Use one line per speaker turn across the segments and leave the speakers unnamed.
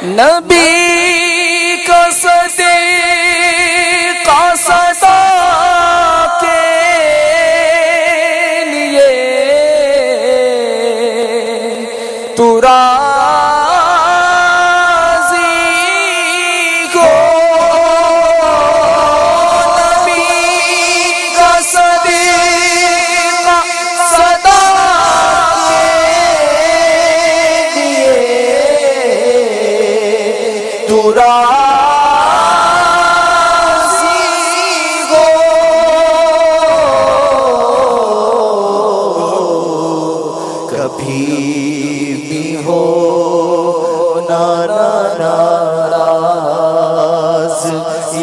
نبی کا صدیقہ صدا کے لیے تو راضی ہو، نبی کا صدیقہ صدا کے لیے تو راضی ہو، کبھی بھی ہو ناراض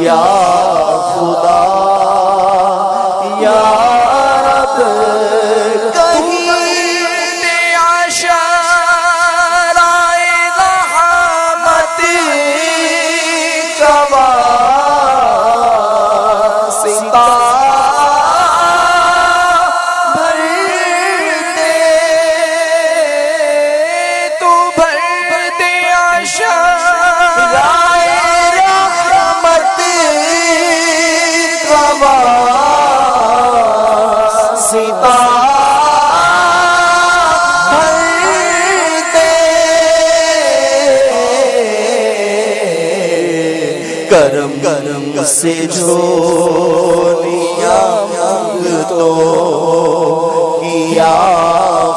یا خدا یا رب، کہیں عشرائے رحمت کا واسطہ بھر دے، تو بھر دے عشرائے رحمت کا واسطہ بھر دے، کرم سے جھولیاں مانگ تو یا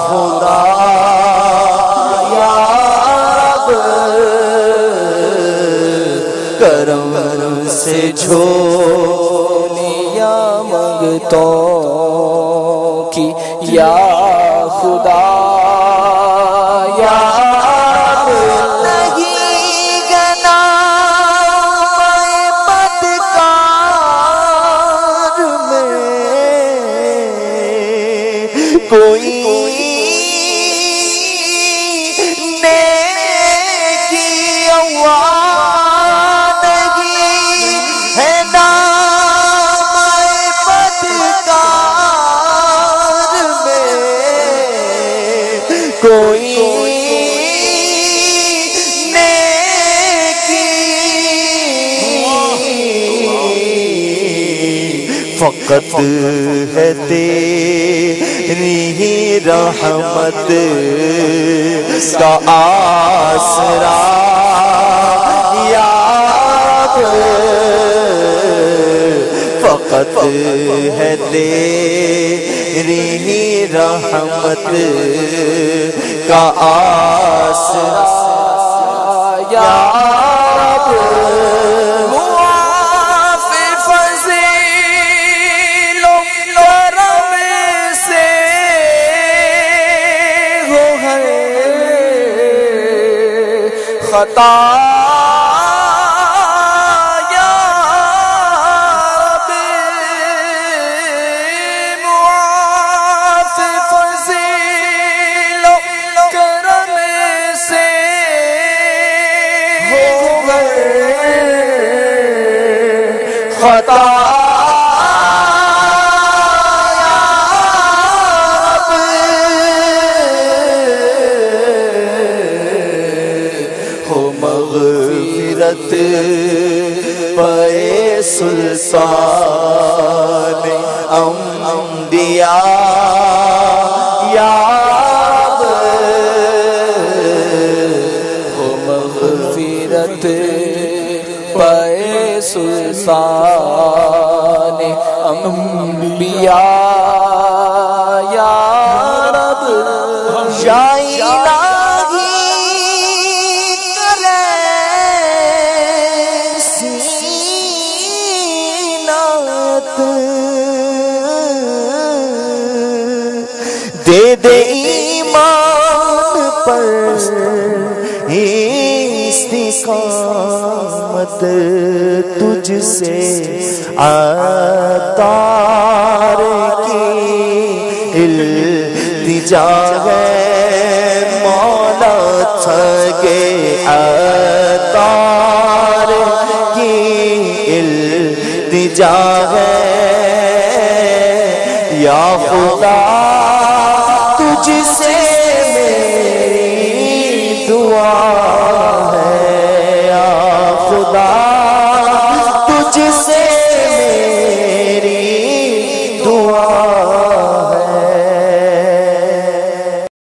خدا یا رب، کرم سے جھولیاں مانگتوں کی یا خدا یا رب، نہیں گنا میں بدکار میں کوئی نیکی اوان نہیں ہے، نام بدکار میں کوئی نیکی، فقط ہے تیری ہی رحمت کا آسرا یا رب، فقط ہے تیری ہی رحمت کا آسرا یا رب، خطا یا رب، معاف فضیل و کرم سے ہو گئے خطا، مغفرت پے سلطان انبیاء یا رب، ہو مغفرت پے سلطان انبیاء یا رب، یا دے دے ایمان پر استقامت، تجھ سے عطار کی التجا ہے مولا، تھگے عطار کی التجا ہے یا خدا